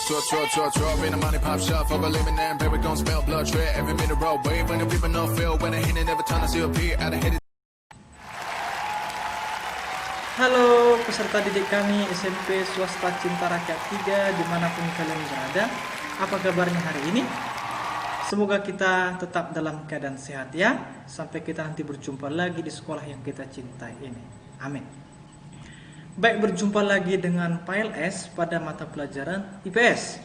Drop in the money pop shop for a living and baby gon' smell blood tread every minute road wave when the people no feel when I hit it every time I see a beat out of hit it. Halo peserta didik kami SMP Swasta Cinta Rakyat 3 dimanapun kalian berada. Apa kabarnya hari ini? Semoga kita tetap dalam keadaan sehat ya. Sampai kita nanti berjumpa lagi di sekolah yang kita cintai ini. Amin. Baik, berjumpa lagi dengan PLS pada mata pelajaran IPS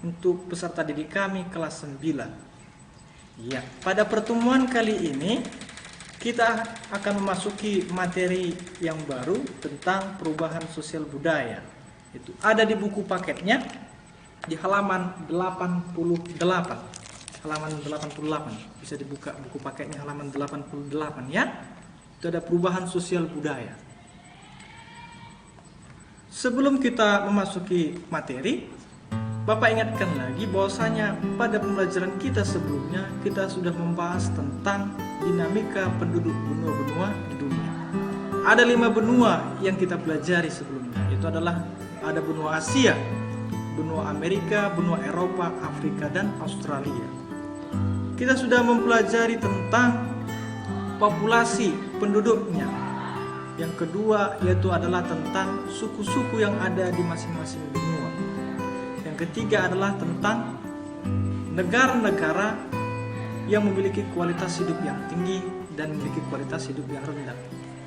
untuk peserta didik kami kelas 9. Ya, pada pertemuan kali ini kita akan memasuki materi yang baru tentang perubahan sosial budaya. Itu ada di buku paketnya di halaman 88. Halaman 88. Bisa dibuka buku paketnya halaman 88 ya. Itu ada perubahan sosial budaya. Sebelum kita memasuki materi, Bapak ingatkan lagi bahwasanya pada pembelajaran kita sebelumnya kita sudah membahas tentang dinamika penduduk benua-benua di dunia. Ada 5 benua yang kita pelajari sebelumnya. Itu adalah ada benua Asia, benua Amerika, benua Eropa, Afrika, dan Australia. Kita sudah mempelajari tentang populasi penduduknya. Yang kedua yaitu adalah tentang suku-suku yang ada di masing-masing benua. Yang ketiga adalah tentang negara-negara yang memiliki kualitas hidup yang tinggi dan memiliki kualitas hidup yang rendah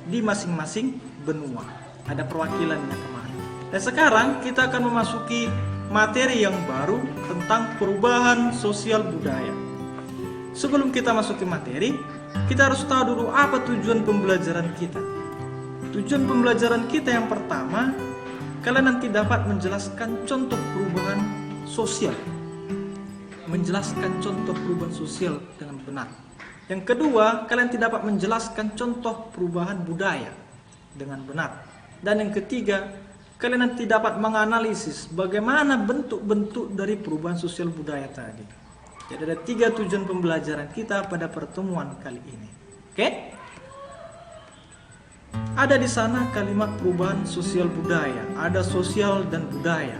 di masing-masing benua. Ada perwakilannya kemarin. Dan sekarang kita akan memasuki materi yang baru tentang perubahan sosial budaya. Sebelum kita masuki materi, kita harus tahu dulu apa tujuan pembelajaran kita. Tujuan pembelajaran kita yang pertama, kalian nanti dapat menjelaskan contoh perubahan sosial. Menjelaskan contoh perubahan sosial dengan benar. Yang kedua, kalian tidak dapat menjelaskan contoh perubahan budaya dengan benar. Dan yang ketiga, kalian nanti dapat menganalisis bagaimana bentuk-bentuk dari perubahan sosial budaya tadi. Jadi ada 3 tujuan pembelajaran kita pada pertemuan kali ini. Oke? Ada di sana kalimat perubahan sosial budaya, ada sosial dan budaya.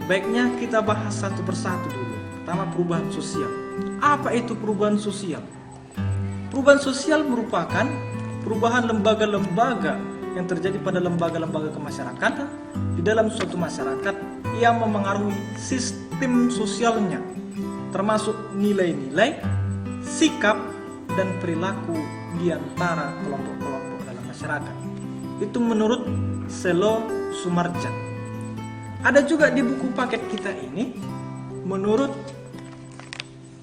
Baiknya kita bahas satu persatu dulu. Pertama, perubahan sosial. Apa itu perubahan sosial? Perubahan sosial merupakan perubahan lembaga-lembaga yang terjadi pada lembaga-lembaga kemasyarakatan di dalam suatu masyarakat yang memengaruhi sistem sosialnya, termasuk nilai-nilai, sikap, dan perilaku di antara kelompok-kelompok dalam masyarakat. Itu menurut Selo Sumarjan. Ada juga di buku paket kita ini menurut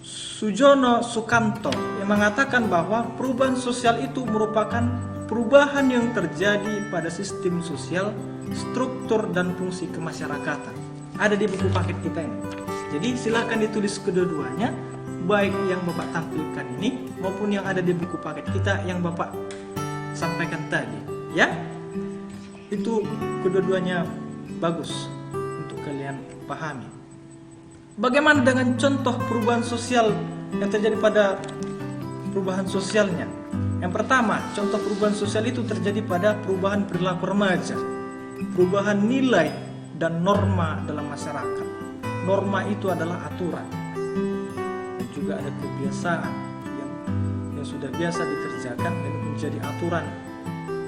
Sujono Sukanto yang mengatakan bahwa perubahan sosial itu merupakan perubahan yang terjadi pada sistem sosial, struktur, dan fungsi kemasyarakatan. Ada di buku paket kita ini. Jadi silakan ditulis kedua-duanya, baik yang Bapak tampilkan ini maupun yang ada di buku paket kita yang Bapak sampaikan tadi. Ya, itu kedua-duanya bagus untuk kalian pahami. Bagaimana dengan contoh perubahan sosial yang terjadi pada perubahan sosialnya? Yang pertama, contoh perubahan sosial itu terjadi pada perubahan perilaku remaja, perubahan nilai dan norma dalam masyarakat. Norma itu adalah aturan. Dan juga ada kebiasaan yang sudah biasa dikerjakan dan menjadi aturan.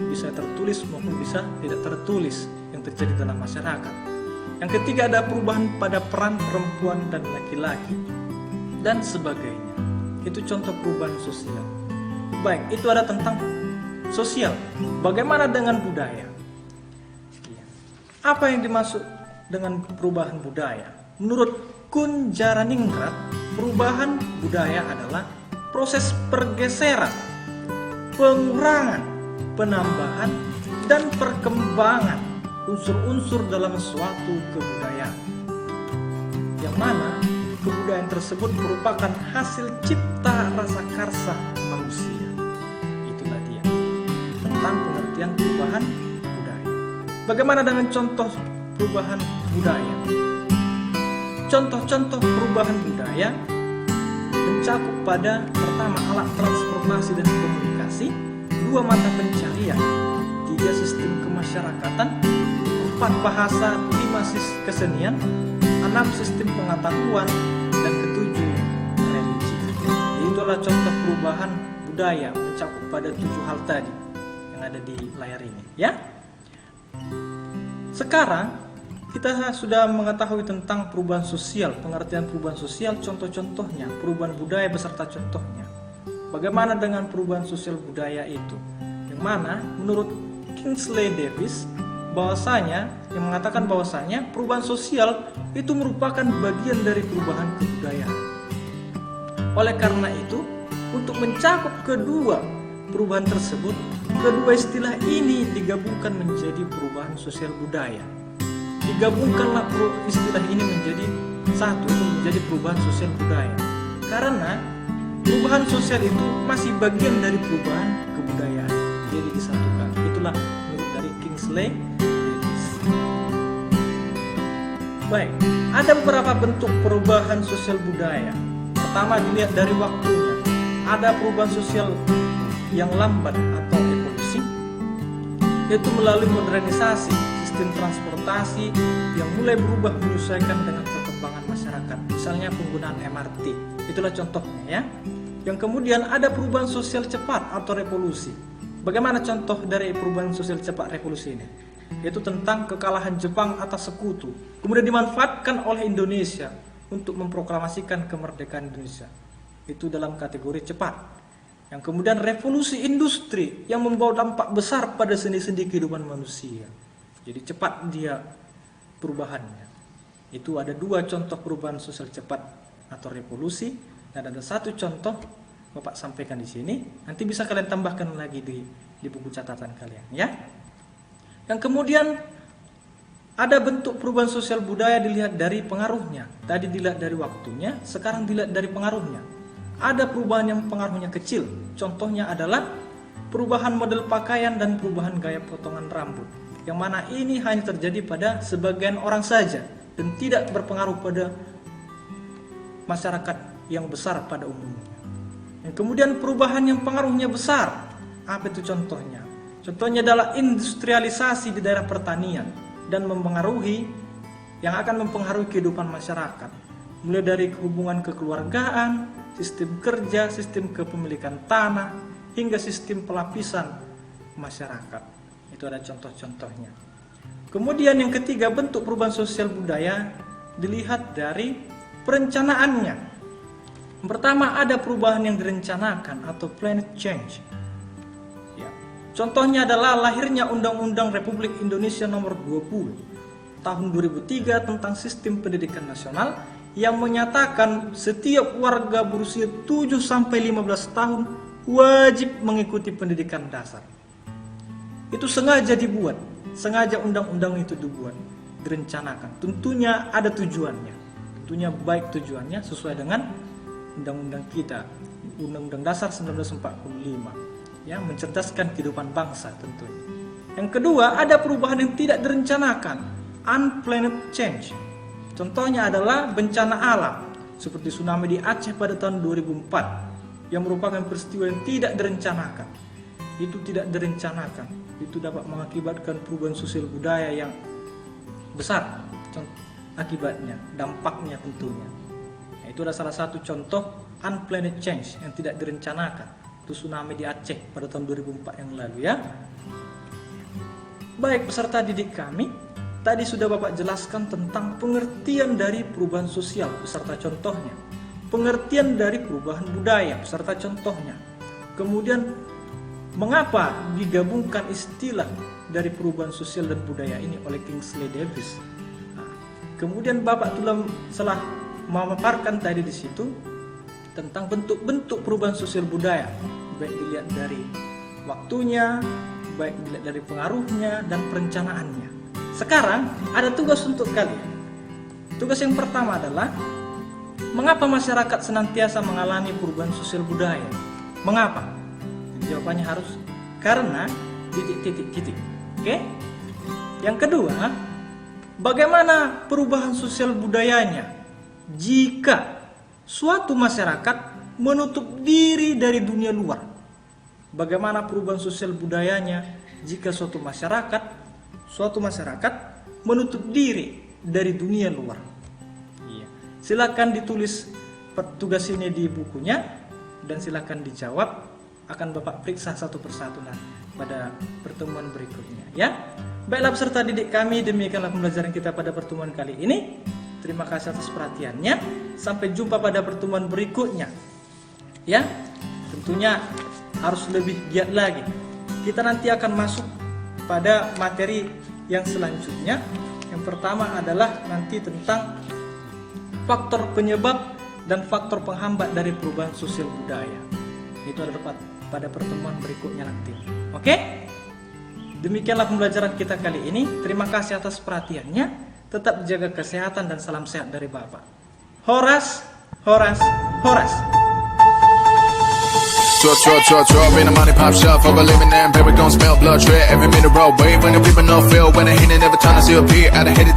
Bisa tertulis maupun bisa tidak tertulis yang terjadi dalam masyarakat. Yang ketiga, ada perubahan pada peran perempuan dan laki-laki dan sebagainya. Itu contoh perubahan sosial. Baik, itu ada tentang sosial. Bagaimana dengan budaya? Apa yang dimaksud dengan perubahan budaya? Menurut Kunjaraningrat, perubahan budaya adalah proses pergeseran, pengurangan, penambahan, dan perkembangan unsur-unsur dalam suatu kebudayaan, yang mana kebudayaan tersebut merupakan hasil cipta rasa karsa manusia. Itulah dia tentang pengertian perubahan budaya. Bagaimana dengan contoh perubahan budaya? Contoh-contoh perubahan budaya mencakup pada pertama, alat transportasi dan komunikasi, 2 mata pencarian, 3 sistem kemasyarakatan, 4 bahasa, 5 kesenian, keenam sistem pengetahuan, dan ketujuh religi. Itulah contoh perubahan budaya mencakup pada 7 hal tadi yang ada di layar ini, ya. Sekarang kita sudah mengetahui tentang perubahan sosial, pengertian perubahan sosial, contoh-contohnya, perubahan budaya beserta contohnya. Bagaimana dengan perubahan sosial budaya itu? Yang mana menurut Kingsley Davis bahwasanya yang mengatakan bahwasanya perubahan sosial itu merupakan bagian dari perubahan kebudayaan. Oleh karena itu, untuk mencakup kedua perubahan tersebut, kedua istilah ini digabungkan menjadi perubahan sosial budaya. Digabungkanlah istilah ini menjadi satu, menjadi perubahan sosial budaya. Karena perubahan sosial itu masih bagian dari perubahan kebudayaan, jadi disatukan. Itulah menurut dari Kingsley Davis. Baik, ada beberapa bentuk perubahan sosial budaya. Pertama, dilihat dari waktunya. Ada perubahan sosial yang lambat atau evolusi, yaitu melalui modernisasi sistem transportasi yang mulai berubah menyesuaikan dengan perkembangan masyarakat. Misalnya penggunaan MRT. Itulah contohnya, ya. Yang kemudian ada perubahan sosial cepat atau revolusi. Bagaimana contoh dari perubahan sosial cepat revolusi ini? Yaitu tentang kekalahan Jepang atas sekutu, kemudian dimanfaatkan oleh Indonesia untuk memproklamasikan kemerdekaan Indonesia. Itu dalam kategori cepat. Yang kemudian revolusi industri yang membawa dampak besar pada sendi-sendi kehidupan manusia. Jadi cepat dia perubahannya. Itu ada 2 contoh perubahan sosial cepat atau revolusi. Dan ada 1 contoh Bapak sampaikan di sini. Nanti bisa kalian tambahkan lagi di buku catatan kalian, ya. Yang kemudian ada bentuk perubahan sosial budaya dilihat dari pengaruhnya. Tadi dilihat dari waktunya, sekarang dilihat dari pengaruhnya. Ada perubahan yang pengaruhnya kecil. Contohnya adalah perubahan model pakaian dan perubahan gaya potongan rambut. Yang mana ini hanya terjadi pada sebagian orang saja dan tidak berpengaruh pada masyarakat yang besar pada umumnya. Yang kemudian perubahan yang pengaruhnya besar. Apa itu contohnya? Contohnya adalah industrialisasi di daerah pertanian dan yang akan mempengaruhi kehidupan masyarakat. Mulai dari hubungan kekeluargaan, sistem kerja, sistem kepemilikan tanah, hingga sistem pelapisan masyarakat. Itu ada contoh-contohnya. Kemudian yang ketiga, bentuk perubahan sosial budaya dilihat dari perencanaannya. Pertama, ada perubahan yang direncanakan atau planned change. Ya. Contohnya adalah lahirnya Undang-Undang Republik Indonesia Nomor 20 Tahun 2003 tentang Sistem Pendidikan Nasional yang menyatakan setiap warga berusia 7-15 tahun wajib mengikuti pendidikan dasar. Itu sengaja dibuat, sengaja undang-undang itu dibuat, direncanakan. Tentunya ada tujuannya. Tentunya baik tujuannya sesuai dengan undang-undang kita, Undang-Undang Dasar 1945, ya, mencerdaskan kehidupan bangsa tentunya. Yang kedua, ada perubahan yang tidak direncanakan, unplanned change. Contohnya adalah bencana alam seperti tsunami di Aceh pada tahun 2004 yang merupakan peristiwa yang tidak direncanakan. Itu tidak direncanakan, itu dapat mengakibatkan perubahan sosial budaya yang besar akibatnya, dampaknya tentunya. Itu adalah salah satu contoh unplanned change yang tidak direncanakan. Itu tsunami di Aceh pada tahun 2004 yang lalu, ya. Baik peserta didik kami, tadi sudah Bapak jelaskan tentang pengertian dari perubahan sosial beserta contohnya. Pengertian dari perubahan budaya beserta contohnya. Kemudian mengapa digabungkan istilah dari perubahan sosial dan budaya ini oleh Kingsley Davis. Kemudian Bapak telah memaparkan tadi di situ tentang bentuk-bentuk perubahan sosial budaya, baik dilihat dari waktunya, baik dilihat dari pengaruhnya dan perencanaannya. Sekarang ada tugas untuk kalian. Tugas yang pertama adalah mengapa masyarakat senantiasa mengalami perubahan sosial budaya? Mengapa? Jawabannya harus karena titik-titik-titik. Oke? Yang kedua, bagaimana perubahan sosial budayanya jika suatu masyarakat menutup diri dari dunia luar? Bagaimana perubahan sosial budayanya jika suatu masyarakat menutup diri dari dunia luar? Silakan ditulis tugas ini di bukunya dan silakan dijawab. Akan Bapak periksa satu persatu pada pertemuan berikutnya, ya. Baiklah peserta didik kami, demikianlah pembelajaran kita pada pertemuan kali ini. Terima kasih atas perhatiannya. Sampai jumpa pada pertemuan berikutnya. Ya, tentunya harus lebih giat lagi. Kita nanti akan masuk pada materi yang selanjutnya. Yang pertama adalah nanti tentang faktor penyebab dan faktor penghambat dari perubahan sosial budaya. Itu adalah pada pertemuan berikutnya nanti. Oke? Demikianlah pembelajaran kita kali ini. Terima kasih atas perhatiannya. Tetap jaga kesehatan dan salam sehat dari Bapak. Horas, horas, horas. Drop in a money pop shop for a living and paper gon' smell blood red every minute road wave when the people no feel when the hit and every time I see a beat out of hit it